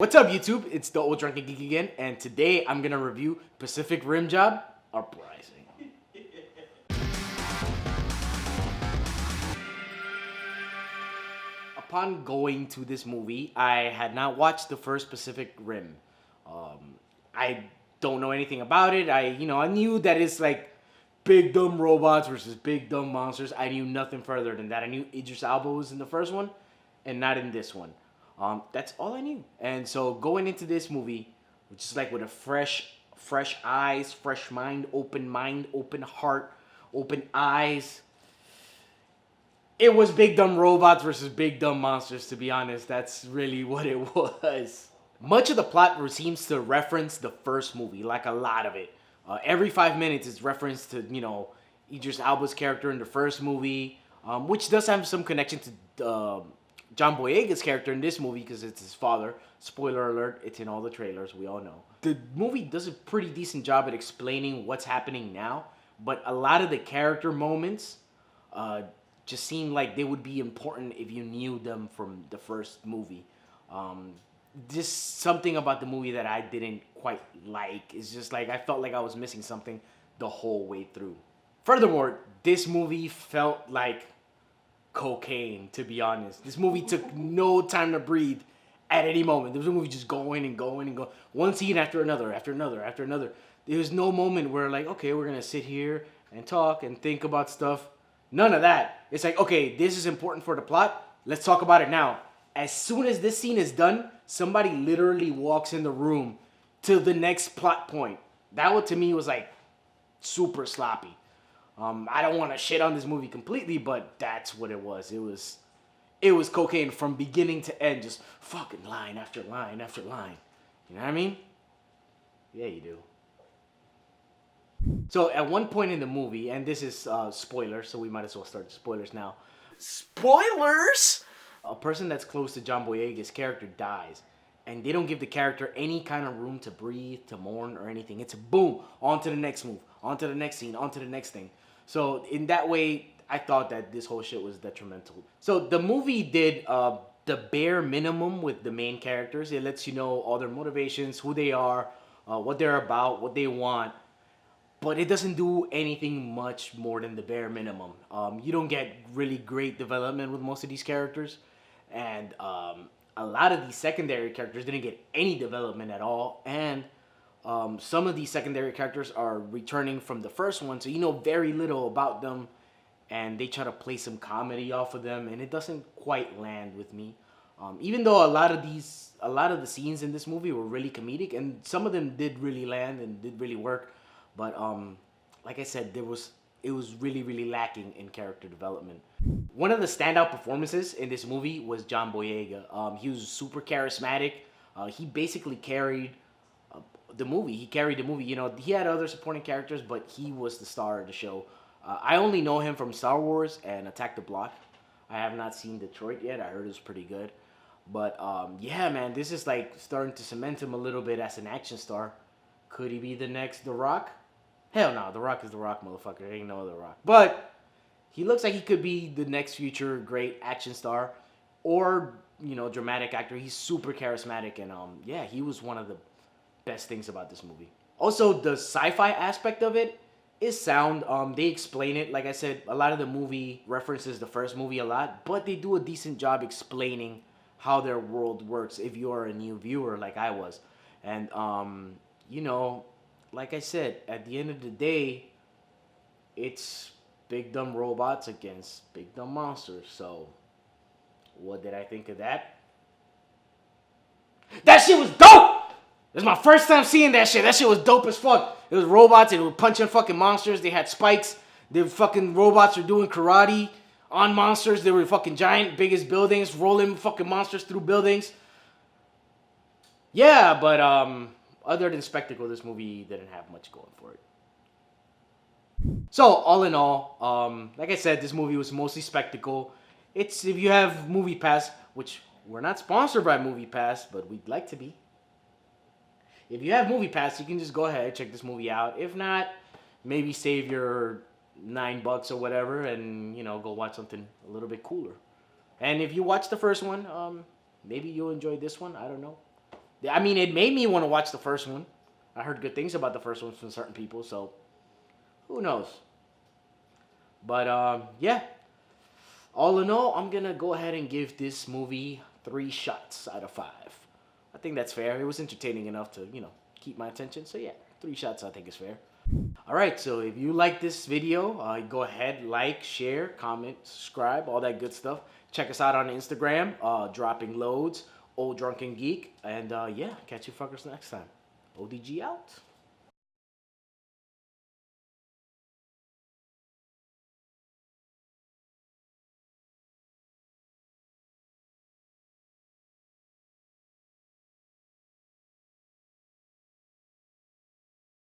What's up, YouTube? It's the Ol Drunken Geek again, and today I'm gonna review Pacific Rim Job Uprising. Upon going to this movie, I had not watched the first Pacific Rim. I don't know anything about it. I knew that it's like big dumb robots versus big dumb monsters. I knew nothing further than that. I knew Idris Elba was in the first one, and not in this one. That's all I knew. And so going into this movie, which is like with a fresh eyes, fresh mind, open heart, open eyes. It was big dumb robots versus big dumb monsters, to be honest. That's really what it was. Much of the plot seems to reference the first movie, like a lot of it. Every 5 minutes is reference to, Idris Elba's character in the first movie, which does have some connection to John Boyega's character in this movie because it's his father. Spoiler alert, it's in all the trailers, we all know. The movie does a pretty decent job at explaining what's happening now, but a lot of the character moments just seem like they would be important if you knew them from the first movie. Just something about the movie that I didn't quite like. It's just like I felt like I was missing something the whole way through. Furthermore, this movie felt like cocaine, to be honest. This movie took no time to breathe at any moment. There was a movie just going and going and going. One scene after another, after another, after another. There was no moment where like, okay, we're gonna sit here and talk and think about stuff. None of that. It's like, okay, this is important for the plot. Let's talk about it now. As soon as this scene is done, somebody literally walks in the room to the next plot point. That one to me was like super sloppy. I don't want to shit on this movie completely, but that's what it was. It was cocaine from beginning to end, just fucking line after line after line. You know what I mean? Yeah, you do. So at one point in the movie, and this is spoilers, so we might as well start the spoilers now. Spoilers! A person that's close to John Boyega's character dies, and they don't give the character any kind of room to breathe, to mourn, or anything. It's boom, on to the next move, on to the next scene, on to the next thing. So in that way, I thought that this whole shit was detrimental. So the movie did the bare minimum with the main characters. It lets you know all their motivations, who they are, what they're about, what they want. But it doesn't do anything much more than the bare minimum. You don't get really great development with most of these characters. And a lot of these secondary characters didn't get any development at all. And some of these secondary characters are returning from the first one, so you know very little about them, and they try to play some comedy off of them, and it doesn't quite land with me. Even though a lot of the scenes in this movie were really comedic, and some of them did really land and did really work, but like I said, it was really lacking in character development. One of the standout performances in this movie was John Boyega. He was super charismatic. He basically carried the movie. He carried the movie. You know, he had other supporting characters, but he was the star of the show. I only know him from Star Wars and Attack the Block. I have not seen Detroit yet. I heard it was pretty good. But yeah, man, this is like starting to cement him a little bit as an action star. Could he be the next The Rock? Hell no, The Rock is The Rock, motherfucker. There ain't no other Rock. But he looks like he could be the next future great action star or, dramatic actor. He's super charismatic, and yeah, he was one of the best things about this movie. Also, the sci-fi aspect of it is sound. They explain it. Like I said, a lot of the movie references the first movie a lot, but they do a decent job explaining how their world works if you are a new viewer like I was. And, like I said, at the end of the day, it's big dumb robots against big dumb monsters. So, what did I think of that? That shit was dope! It was my first time seeing that shit. That shit was dope as fuck. It was robots and they were punching fucking monsters. They had spikes. The fucking robots were doing karate on monsters. They were fucking giant, biggest buildings, rolling fucking monsters through buildings. Yeah, but other than spectacle, this movie didn't have much going for it. So, all in all, like I said, this movie was mostly spectacle. It's, if you have Movie Pass, which we're not sponsored by Movie Pass, but we'd like to be. If you have Movie Pass, you can just go ahead, check this movie out. If not, maybe save your $9 or whatever and, go watch something a little bit cooler. And if you watch the first one, maybe you'll enjoy this one. I don't know. I mean, it made me want to watch the first one. I heard good things about the first one from certain people, so who knows? But yeah, all in all, I'm gonna go ahead and give this movie 3 shots out of 5. I think that's fair. It was entertaining enough to, keep my attention. So yeah, 3 shots I think is fair. All right, so if you like this video, go ahead, like, share, comment, subscribe, all that good stuff. Check us out on Instagram, dropping loads, Ol Drunken Geek, and yeah, catch you fuckers next time. ODG out.